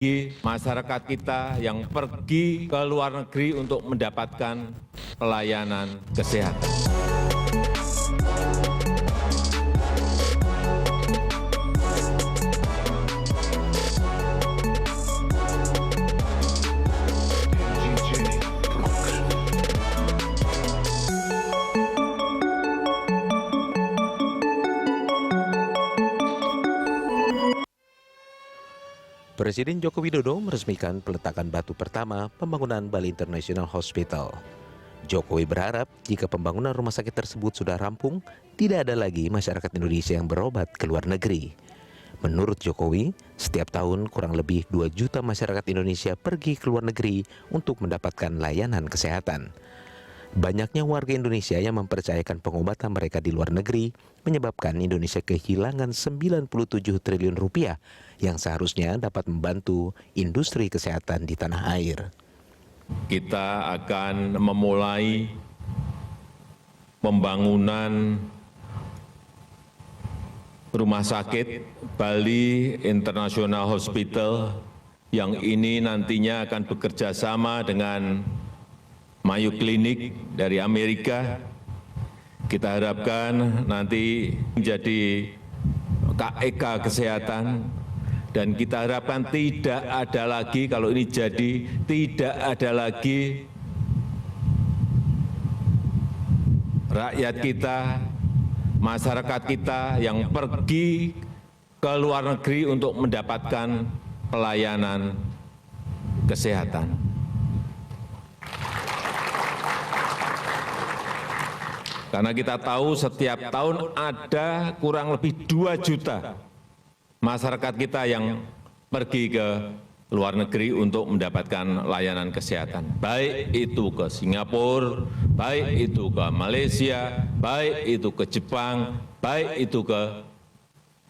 masyarakat kita yang pergi ke luar negeri untuk mendapatkan pelayanan kesehatan. Presiden Joko Widodo meresmikan peletakan batu pertama pembangunan Bali International Hospital. Jokowi berharap jika pembangunan rumah sakit tersebut sudah rampung, tidak ada lagi masyarakat Indonesia yang berobat ke luar negeri. Menurut Jokowi, setiap tahun kurang lebih 2 juta masyarakat Indonesia pergi ke luar negeri untuk mendapatkan layanan kesehatan. Banyaknya warga Indonesia yang mempercayakan pengobatan mereka di luar negeri menyebabkan Indonesia kehilangan 97 triliun rupiah yang seharusnya dapat membantu industri kesehatan di tanah air. Kita akan memulai pembangunan rumah sakit Bali International Hospital yang ini nantinya akan bekerja sama dengan Mayo Clinic dari Amerika. Kita harapkan nanti menjadi KEK kesehatan, dan kita harapkan tidak ada lagi, kalau ini jadi, tidak ada lagi rakyat kita, masyarakat kita yang pergi ke luar negeri untuk mendapatkan pelayanan kesehatan. Karena kita tahu setiap tahun ada kurang lebih 2 juta masyarakat kita yang pergi ke luar negeri untuk mendapatkan layanan kesehatan. Baik itu ke Singapura, baik itu ke Malaysia, baik itu ke Jepang, baik itu ke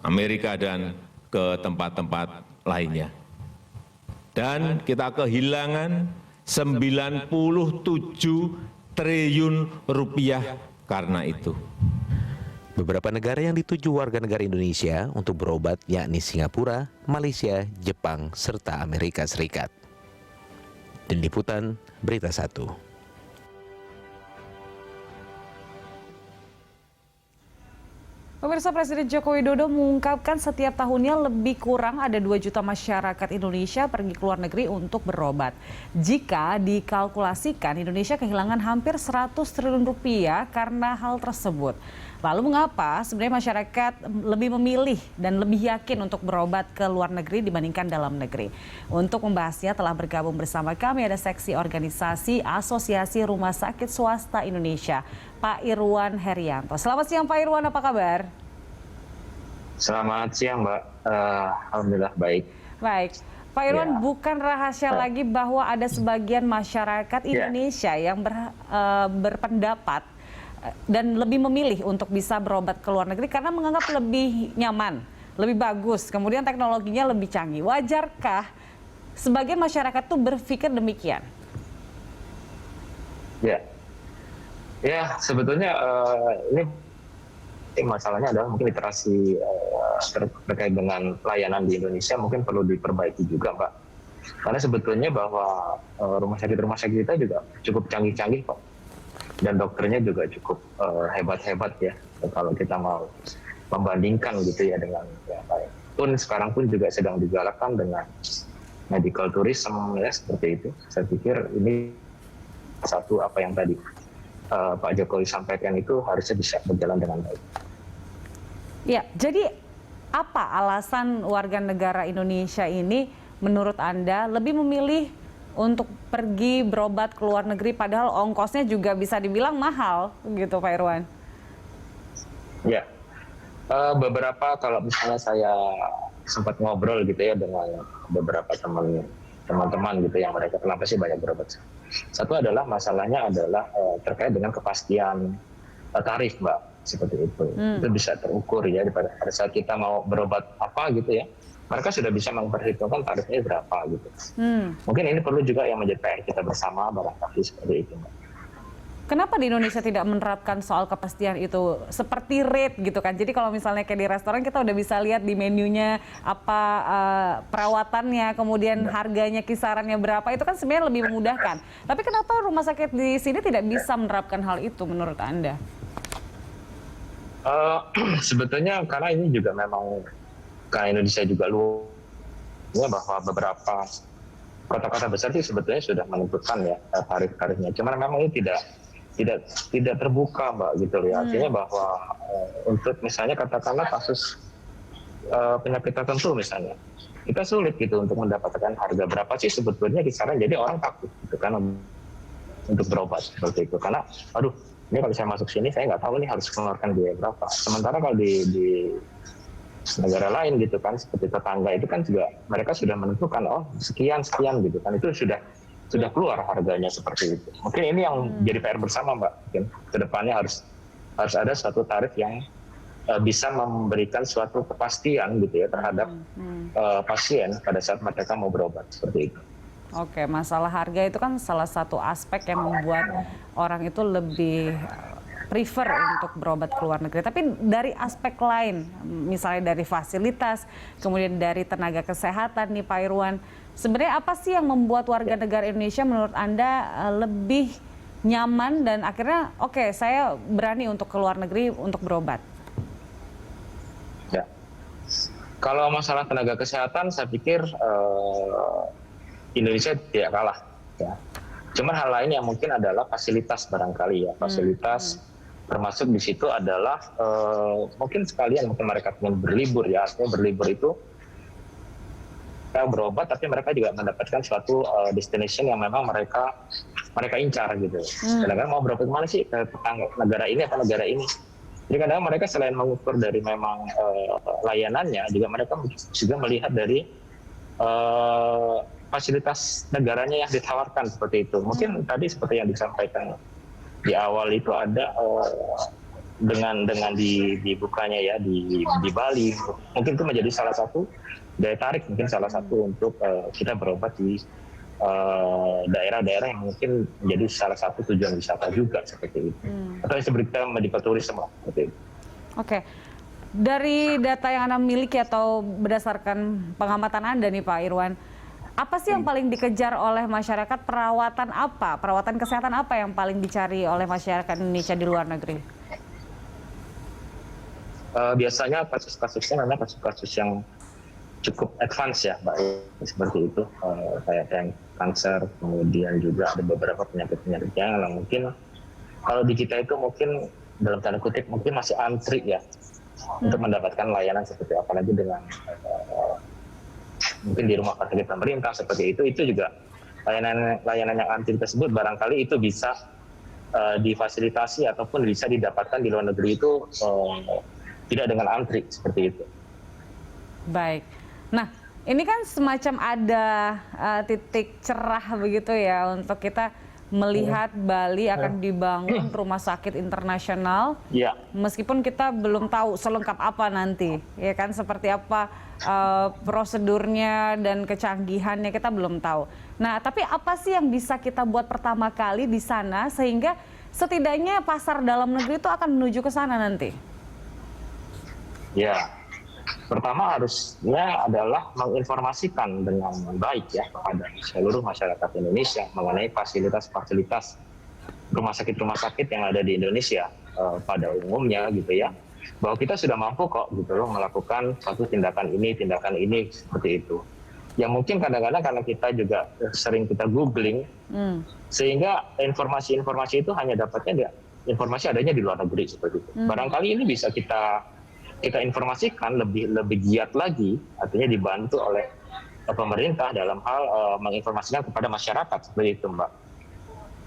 Amerika dan ke tempat-tempat lainnya. Dan kita kehilangan 97 triliun rupiah karena itu. Beberapa negara yang dituju warga negara Indonesia untuk berobat yakni Singapura, Malaysia, Jepang, serta Amerika Serikat. Tim Liputan Berita 1. Pemirsa, Presiden Joko Widodo mengungkapkan setiap tahunnya lebih kurang ada 2 juta masyarakat Indonesia pergi ke luar negeri untuk berobat. Jika dikalkulasikan, Indonesia kehilangan hampir 100 triliun rupiah karena hal tersebut. Lalu mengapa sebenarnya masyarakat lebih memilih dan lebih yakin untuk berobat ke luar negeri dibandingkan dalam negeri? Untuk membahasnya telah bergabung bersama kami ada Seksi Organisasi Asosiasi Rumah Sakit Swasta Indonesia, Pak Irwan Herianto. Selamat siang Pak Irwan, apa kabar? Selamat siang Mbak, Alhamdulillah baik. Baik, Pak Irwan, bukan rahasia lagi bahwa ada sebagian masyarakat Indonesia yang berpendapat dan lebih memilih untuk bisa berobat ke luar negeri karena menganggap lebih nyaman, lebih bagus, kemudian teknologinya lebih canggih. Wajarkah sebagian masyarakat tuh berpikir demikian? Ya sebetulnya ini masalahnya adalah mungkin literasi terkait dengan pelayanan di Indonesia mungkin perlu diperbaiki juga Pak. Karena sebetulnya bahwa rumah sakit kita juga cukup canggih-canggih Pak. Dan dokternya juga cukup hebat-hebat ya, kalau kita mau membandingkan gitu ya dengan yang lain. Sekarang pun juga sedang digalakkan dengan medical tourism ya, seperti itu. Saya pikir ini satu apa yang tadi Pak Jokowi sampaikan itu harusnya bisa berjalan dengan baik. Ya, jadi apa alasan warga negara Indonesia ini menurut Anda lebih memilih untuk pergi berobat ke luar negeri padahal ongkosnya juga bisa dibilang mahal gitu Pak Irwan? Ya, beberapa kalau misalnya saya sempat ngobrol gitu ya dengan beberapa teman-teman gitu yang mereka kenapa sih banyak berobat. Satu adalah masalahnya adalah terkait dengan kepastian tarif Mbak, seperti itu. Itu bisa terukur ya pada saat kita mau berobat apa gitu ya. Mereka sudah bisa memperhitungkan tarifnya berapa gitu. Mungkin ini perlu juga yang menjadi PR kita bersama barangkali seperti itu Mbak. Kenapa di Indonesia tidak menerapkan soal kepastian itu seperti rate gitu kan? Jadi kalau misalnya kayak di restoran kita udah bisa lihat di menunya apa perawatannya, kemudian harganya kisarannya berapa, itu kan sebenarnya lebih memudahkan. Tapi kenapa rumah sakit di sini tidak bisa menerapkan hal itu menurut Anda? Sebetulnya karena ini juga memang karena Indonesia juga luasnya bahwa beberapa kota-kota besar sih sebetulnya sudah menentukan ya tarif-tarifnya. Cuman memang ini tidak terbuka, Mbak, gitu ya. Artinya bahwa untuk misalnya katakanlah kasus penyakit tertentu misalnya, kita sulit gitu untuk mendapatkan harga berapa sih sebetulnya kisaran. Jadi orang takut gitu kan untuk berobat seperti itu. Karena aduh, ini kalau saya masuk sini saya nggak tahu nih harus mengeluarkan biaya berapa. Sementara kalau di negara lain gitu kan, seperti tetangga itu kan juga mereka sudah menentukan sekian gitu kan, itu sudah keluar harganya seperti itu. Mungkin ini yang jadi PR bersama, Mbak. Mungkin kedepannya harus ada suatu tarif yang bisa memberikan suatu kepastian gitu ya terhadap pasien pada saat mereka mau berobat seperti itu. Oke, masalah harga itu kan salah satu aspek yang membuat orang itu lebih prefer untuk berobat ke luar negeri. Tapi dari aspek lain, misalnya dari fasilitas, kemudian dari tenaga kesehatan nih Pak Irwan, sebenarnya apa sih yang membuat warga negara Indonesia menurut Anda lebih nyaman dan akhirnya oke, saya berani untuk ke luar negeri untuk berobat? Ya, kalau masalah tenaga kesehatan saya pikir Indonesia tidak kalah. Ya. Cuman hal lain yang mungkin adalah fasilitas barangkali ya, fasilitas termasuk di situ adalah mungkin sekalian mungkin mereka ingin berlibur ya, artinya berlibur itu berobat tapi mereka juga mendapatkan suatu destination yang memang mereka incar gitu. Kadang-kadang mau berobat kemana sih, ke tetangga negara ini atau negara ini. Jadi kadang mereka selain mengukur dari memang layanannya, juga mereka juga melihat dari fasilitas negaranya yang ditawarkan seperti itu. Mungkin tadi seperti yang disampaikan di awal itu ada dengan dibukanya ya di Bali, mungkin itu menjadi salah satu daya tarik, mungkin salah satu untuk kita berobat di daerah-daerah yang mungkin menjadi salah satu tujuan wisata juga seperti itu. Atau yang seperti kita medical tourism seperti itu. Oke. Dari data yang Anda miliki atau berdasarkan pengamatan Anda nih Pak Irwan, apa sih yang paling dikejar oleh masyarakat? Perawatan kesehatan apa yang paling dicari oleh masyarakat Indonesia di luar negeri? Biasanya kasus-kasusnya memang kasus-kasus yang cukup advance ya, Mbak. Seperti itu, kayak kanker, kemudian juga ada beberapa penyakit-penyakit yang mungkin kalau di kita itu mungkin dalam tanda kutip mungkin masih antri ya untuk mendapatkan layanan seperti apalagi dengan mungkin di rumah sakit pemerintah seperti itu juga layanan yang antri tersebut barangkali itu bisa difasilitasi ataupun bisa didapatkan di luar negeri itu tidak dengan antri seperti itu. Baik. Nah, ini kan semacam ada titik cerah begitu ya untuk kita melihat Bali akan dibangun rumah sakit internasional. Ya. Meskipun kita belum tahu selengkap apa nanti, ya kan, seperti apa prosedurnya dan kecanggihannya kita belum tahu. Nah, tapi apa sih yang bisa kita buat pertama kali di sana sehingga setidaknya pasar dalam negeri itu akan menuju ke sana nanti? Ya, pertama harusnya adalah menginformasikan dengan baik ya kepada seluruh masyarakat Indonesia mengenai fasilitas-fasilitas rumah sakit yang ada di Indonesia pada umumnya gitu ya, bahwa kita sudah mampu kok gitu loh melakukan satu tindakan ini seperti itu. Yang mungkin kadang-kadang karena kita juga sering kita googling, sehingga informasi-informasi itu hanya dapatnya informasi adanya di luar negeri seperti itu. Barangkali ini bisa kita informasikan lebih giat lagi, artinya dibantu oleh pemerintah dalam hal menginformasikan kepada masyarakat seperti itu, Mbak.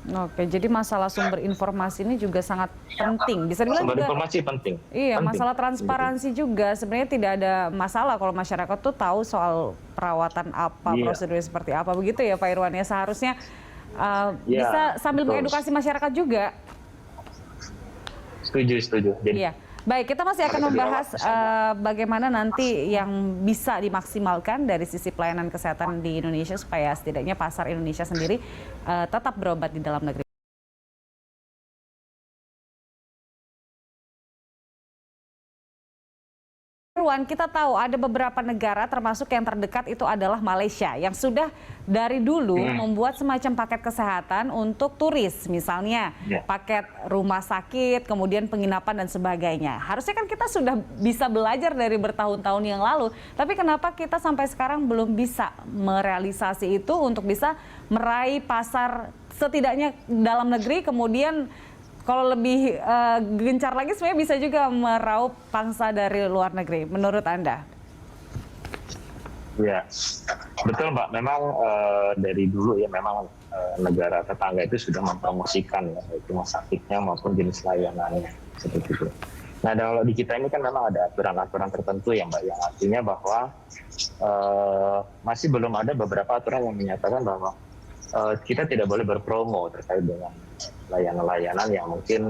Oke, jadi masalah sumber informasi ini juga sangat penting. Bisa dibilang sumber juga, informasi penting. Iya, penting. masalah transparansi juga. Sebenarnya tidak ada masalah kalau masyarakat tuh tahu soal perawatan apa, prosedurnya seperti apa, begitu ya Pak Irwan ya. Seharusnya bisa sambil mengedukasi masyarakat juga. Setuju. Jadi, iya. Baik, kita masih akan membahas bagaimana nanti yang bisa dimaksimalkan dari sisi pelayanan kesehatan di Indonesia supaya setidaknya pasar Indonesia sendiri tetap berobat di dalam negeri. Irwan, kita tahu ada beberapa negara termasuk yang terdekat itu adalah Malaysia yang sudah dari dulu membuat semacam paket kesehatan untuk turis, misalnya paket rumah sakit, kemudian penginapan dan sebagainya. Harusnya kan kita sudah bisa belajar dari bertahun-tahun yang lalu, tapi kenapa kita sampai sekarang belum bisa merealisasi itu untuk bisa meraih pasar setidaknya dalam negeri, kemudian kalau lebih gencar lagi sebenarnya bisa juga meraup pangsa dari luar negeri, menurut Anda? Ya, betul Mbak. Memang dari dulu ya memang negara tetangga itu sudah mempromosikan ya, baik rumah sakitnya maupun jenis layanannya seperti itu. Nah, kalau di kita ini kan memang ada aturan-aturan tertentu ya Mbak, yang artinya bahwa masih belum ada beberapa aturan yang menyatakan bahwa kita tidak boleh berpromo terkait dengan layanan-layanan yang mungkin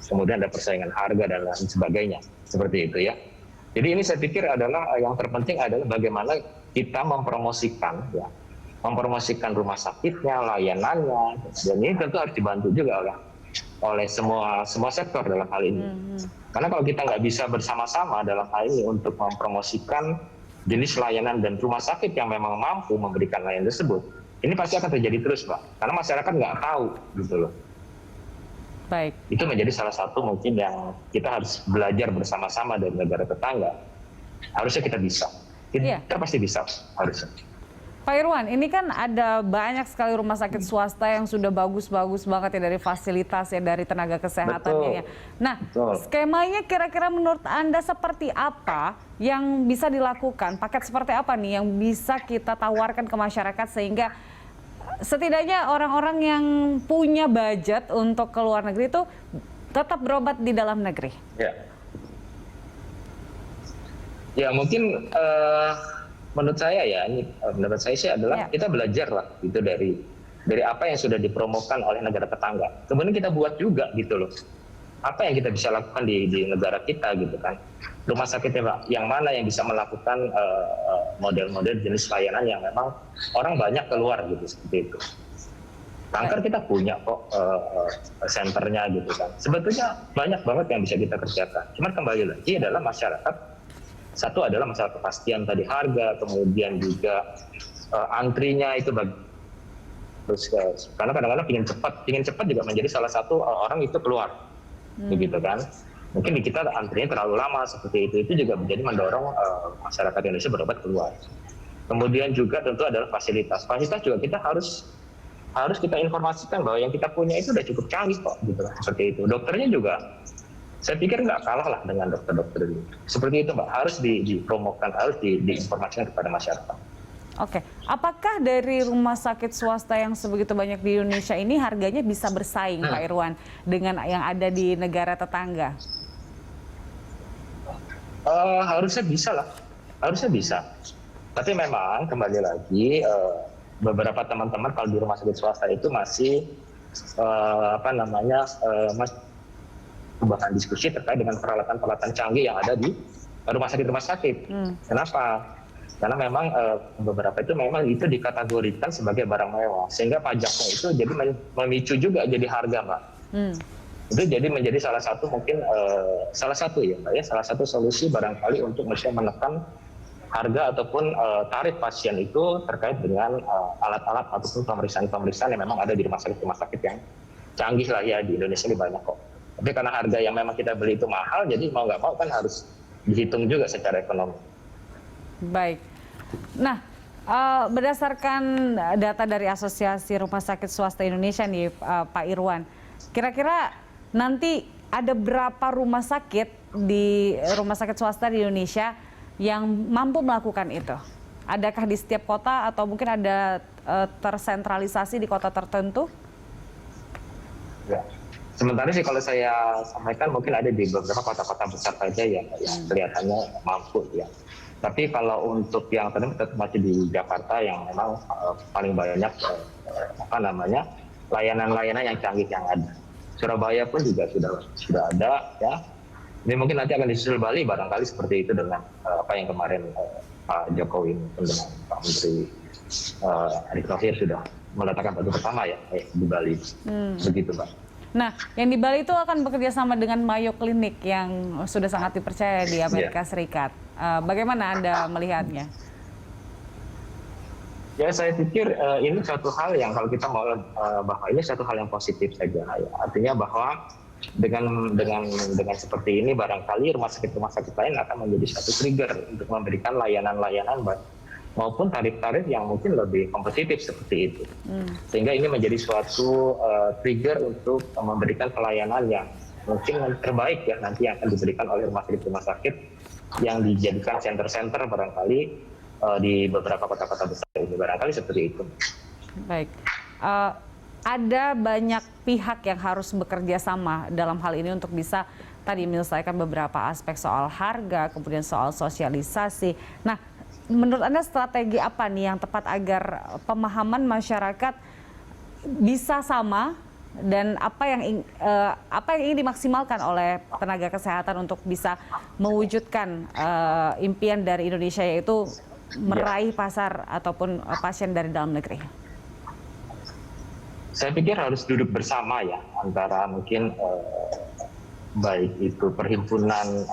kemudian ada persaingan harga dan lain sebagainya, seperti itu ya. Jadi ini saya pikir adalah yang terpenting adalah bagaimana kita mempromosikan ya, mempromosikan rumah sakitnya, layanannya, dan ini tentu harus dibantu juga oleh semua sektor dalam hal ini. Karena kalau kita nggak bisa bersama-sama dalam hal ini untuk mempromosikan jenis layanan dan rumah sakit yang memang mampu memberikan layanan tersebut, ini pasti akan terjadi terus, Pak. Karena masyarakat nggak tahu, gitu loh. Baik. Itu menjadi salah satu mungkin yang kita harus belajar bersama-sama dari negara tetangga. Harusnya kita bisa. Kita pasti bisa, harusnya. Pak Irwan, ini kan ada banyak sekali rumah sakit swasta yang sudah bagus-bagus banget ya dari fasilitas ya, dari tenaga kesehatannya. Nah, skemanya kira-kira menurut Anda seperti apa yang bisa dilakukan? Paket seperti apa nih yang bisa kita tawarkan ke masyarakat sehingga setidaknya orang-orang yang punya budget untuk ke luar negeri itu tetap berobat di dalam negeri? Ya mungkin menurut saya ya, menurut saya sih adalah kita belajar lah gitu dari apa yang sudah dipromokan oleh negara tetangga. Kemudian kita buat juga gitu loh. Apa yang kita bisa lakukan di negara kita gitu kan. Rumah sakitnya Pak, yang mana yang bisa melakukan model-model jenis layanan yang memang orang banyak keluar gitu, seperti itu. Kanker kita punya kok senternya gitu kan. Sebetulnya banyak banget yang bisa kita kerjakan. Cuman kembali lagi adalah masyarakat. Satu adalah masalah kepastian tadi harga, kemudian juga antrinya itu terus karena kadang-kadang ingin cepat juga menjadi salah satu orang itu keluar, begitu kan? Mungkin di kita antrinya terlalu lama seperti itu juga menjadi mendorong masyarakat Indonesia berobat keluar. Kemudian juga tentu adalah fasilitas juga kita harus kita informasikan bahwa yang kita punya itu udah cukup canggih kok, gitu kan? Seperti itu. Dokternya juga saya pikir nggak kalah lah dengan dokter-dokter ini. Seperti itu Mbak, harus dipromokan, harus diinformasikan kepada masyarakat. Oke, apakah dari rumah sakit swasta yang sebegitu banyak di Indonesia ini harganya bisa bersaing Pak Irwan dengan yang ada di negara tetangga? Harusnya bisa lah, harusnya bisa. Tapi memang kembali lagi beberapa teman-teman kalau di rumah sakit swasta itu masih bahkan diskusi terkait dengan peralatan-peralatan canggih yang ada di rumah sakit. Kenapa? Karena memang beberapa itu memang itu dikategorikan sebagai barang mewah, sehingga pajaknya itu jadi memicu juga jadi harga, Mbak. Itu jadi menjadi salah satu mungkin salah satu solusi barangkali untuk menekan harga ataupun tarif pasien itu terkait dengan alat-alat ataupun pemeriksaan yang memang ada di rumah sakit yang canggih lah ya, di Indonesia ini banyak kok. Tapi karena harga yang memang kita beli itu mahal, jadi mau nggak mau kan harus dihitung juga secara ekonomi. Baik. Nah, berdasarkan data dari Asosiasi Rumah Sakit Swasta Indonesia nih, Pak Irwan, kira-kira nanti ada berapa rumah sakit di rumah sakit swasta di Indonesia yang mampu melakukan itu? Adakah di setiap kota atau mungkin ada tersentralisasi di kota tertentu? Ya. Sementara sih kalau saya sampaikan mungkin ada di beberapa kota-kota besar saja yang kelihatannya mampu ya. Tapi kalau untuk yang tadi tetap masih di Jakarta yang memang paling banyak layanan-layanan yang canggih yang ada. Surabaya pun juga sudah ada ya. Ini mungkin nanti akan disusul Bali barangkali seperti itu dengan apa yang kemarin Pak Jokowi dengan Pak Menteri Erick Thohir sudah meletakkan batu pertama ya di Bali. Begitu Pak. Nah, yang di Bali itu akan bekerja sama dengan Mayo Clinic yang sudah sangat dipercaya di Amerika Serikat. Bagaimana Anda melihatnya? Ya, saya pikir ini suatu hal yang kalau kita mau bahwa ini suatu hal yang positif saja. Ya. Artinya bahwa dengan seperti ini barangkali rumah sakit lain akan menjadi satu trigger untuk memberikan layanan-layanan maupun tarif-tarif yang mungkin lebih kompetitif seperti itu. Sehingga ini menjadi suatu trigger untuk memberikan pelayanan yang mungkin terbaik ya nanti yang akan diberikan oleh rumah sakit yang dijadikan center-center barangkali di beberapa kota-kota besar ini. Barangkali seperti itu. Baik. Ada banyak pihak yang harus bekerja sama dalam hal ini untuk bisa tadi menyelesaikan beberapa aspek soal harga, kemudian soal sosialisasi. Nah, menurut Anda strategi apa nih yang tepat agar pemahaman masyarakat bisa sama dan apa yang ingin dimaksimalkan oleh tenaga kesehatan untuk bisa mewujudkan impian dari Indonesia, yaitu meraih pasar ataupun pasien dari dalam negeri? Saya pikir harus duduk bersama ya antara mungkin baik itu perhimpunan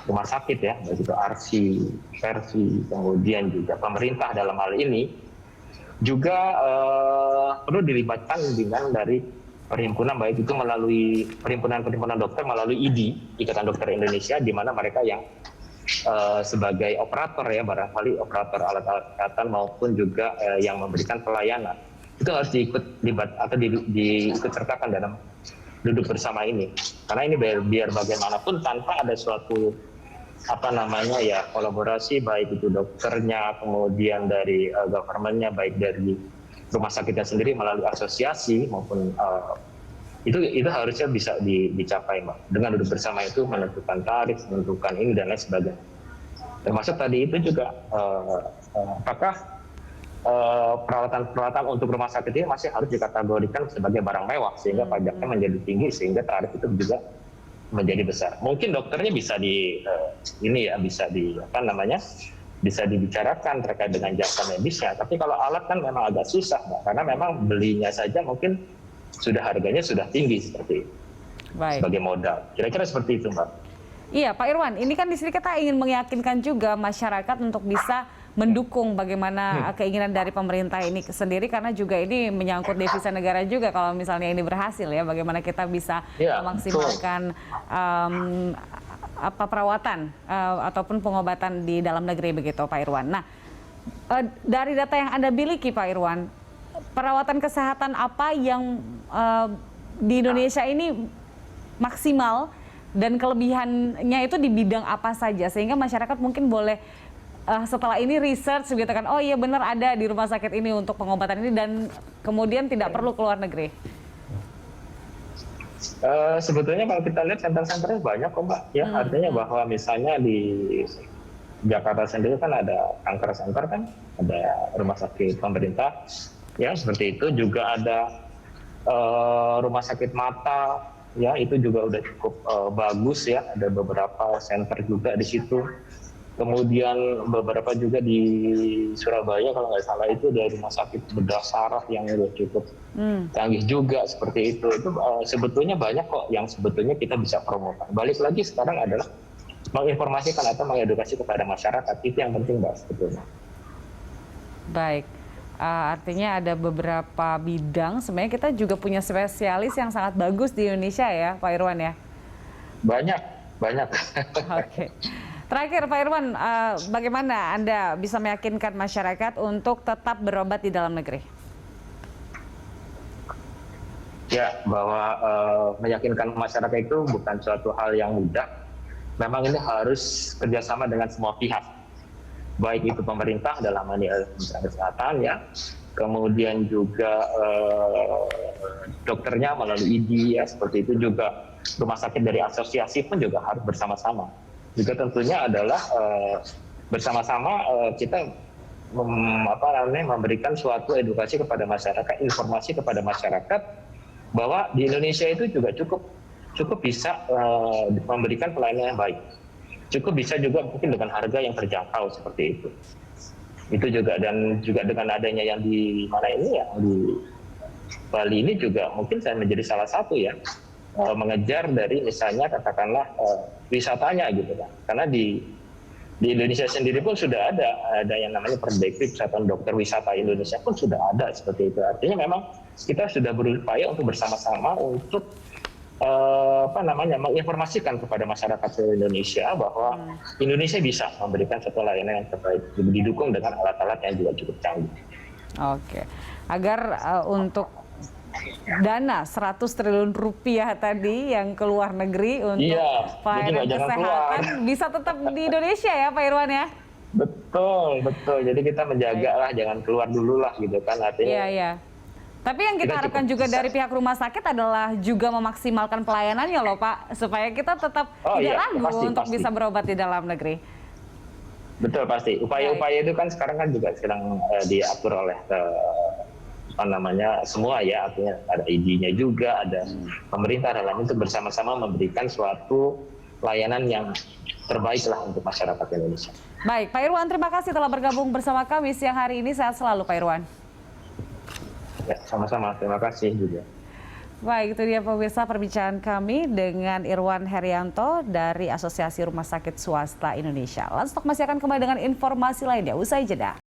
rumah sakit ya, baik itu ARSI, Versi, kemudian juga pemerintah dalam hal ini juga perlu dilibatkan dengan dari perhimpunan, baik itu melalui perhimpunan dokter melalui IDI, Ikatan Dokter Indonesia, di mana mereka yang sebagai operator ya, barangkali operator alat-alat kesehatan maupun juga yang memberikan pelayanan, itu harus diikut sertakan dalam duduk bersama ini, karena ini biar bagaimanapun tanpa ada suatu kolaborasi, baik itu dokternya, kemudian dari government-nya, baik dari rumah sakitnya sendiri melalui asosiasi maupun itu harusnya bisa dicapai, Mbak. Dengan duduk bersama itu menentukan tarif, menentukan ini dan lain sebagainya. Termasuk tadi itu juga apakah perawatan untuk rumah sakit ini masih harus dikategorikan sebagai barang mewah sehingga pajaknya menjadi tinggi sehingga tarif itu juga menjadi besar. Mungkin dokternya bisa bisa dibicarakan terkait dengan jasa medisnya. Tapi kalau alat kan memang agak susah, Mbak, karena memang belinya saja mungkin harganya sudah tinggi seperti itu. Baik. Sebagai modal. Kira-kira seperti itu, Mbak. Iya, Pak Irwan, ini kan di sini kita ingin meyakinkan juga masyarakat untuk bisa mendukung bagaimana keinginan dari pemerintah ini sendiri, karena juga ini menyangkut devisa negara juga kalau misalnya ini berhasil ya, bagaimana kita bisa memaksimalkan perawatan ataupun pengobatan di dalam negeri begitu, Pak Irwan. Nah, dari data yang Anda miliki, Pak Irwan, perawatan kesehatan apa yang di Indonesia ini maksimal dan kelebihannya itu di bidang apa saja, sehingga masyarakat mungkin boleh setelah ini research gitu kan, oh iya benar ada di rumah sakit ini untuk pengobatan ini dan kemudian tidak perlu keluar negeri. Sebetulnya kalau kita lihat center-centernya banyak kok, Mbak. Ya, artinya bahwa misalnya di Jakarta sendiri kan ada kanker center kan, ada rumah sakit pemerintah, ya seperti itu. Juga ada rumah sakit mata, ya itu juga udah cukup bagus ya. Ada beberapa center juga di situ. Kemudian beberapa juga di Surabaya kalau nggak salah itu dari rumah sakit bedah saraf yang udah cukup canggih juga seperti itu. Itu sebetulnya banyak kok yang sebetulnya kita bisa promokan. Balik lagi sekarang adalah menginformasikan atau mengedukasi kepada masyarakat, itu yang penting, Mbak, sebetulnya. Baik, artinya ada beberapa bidang sebenarnya kita juga punya spesialis yang sangat bagus di Indonesia ya, Pak Irwan ya? Banyak. Oke. Terakhir Pak Irwan, bagaimana Anda bisa meyakinkan masyarakat untuk tetap berobat di dalam negeri? Ya, bahwa meyakinkan masyarakat itu bukan suatu hal yang mudah. Memang ini harus kerjasama dengan semua pihak. Baik itu pemerintah dalam hal ini Kementerian Kesehatan ya, kemudian juga dokternya melalui IDI ya, seperti itu juga rumah sakit dari asosiasi pun juga harus bersama-sama. Juga tentunya adalah bersama-sama kita memberikan suatu edukasi kepada masyarakat, informasi kepada masyarakat bahwa di Indonesia itu juga cukup bisa memberikan pelayanan yang baik. Cukup bisa juga mungkin dengan harga yang terjangkau seperti itu. Itu juga, dan juga dengan adanya yang di mana ini ya, di Bali ini juga mungkin saya menjadi salah satu ya, mengejar dari misalnya katakanlah wisatanya gitu kan. Karena di Indonesia sendiri pun sudah ada yang namanya Perdektif Persatuan Dokter Wisata Indonesia pun sudah ada seperti itu. Artinya memang kita sudah berupaya untuk bersama-sama untuk menginformasikan kepada masyarakat Indonesia bahwa Indonesia bisa memberikan satu layanan yang terbaik, didukung dengan alat-alat yang juga cukup canggih. Oke, agar untuk dana 100 triliun rupiah tadi yang ke luar negeri untuk pelayanan kesehatan bisa tetap di Indonesia ya Pak Irwan ya? Betul. Jadi kita menjaga lah, jangan keluar dulu lah gitu kan, artinya. Iya. Tapi yang kita harapkan juga dari pihak rumah sakit adalah juga memaksimalkan pelayanannya loh Pak, supaya kita tetap tidak ragu untuk bisa berobat di dalam negeri. Betul, pasti. Upaya-upaya itu kan sekarang kan juga sedang diatur oleh semua ya, artinya ada ID-nya juga, ada pemerintah dalam itu bersama-sama memberikan suatu layanan yang terbaik lah untuk masyarakat Indonesia. Baik, Pak Irwan, terima kasih telah bergabung bersama kami siang hari ini. Sehat selalu Pak Irwan. Ya, sama-sama. Terima kasih juga. Baik, itu dia pemirsa perbincangan kami dengan Irwan Herianto dari Asosiasi Rumah Sakit Swasta Indonesia. Lantas masih akan kembali dengan informasi lainnya usai jeda.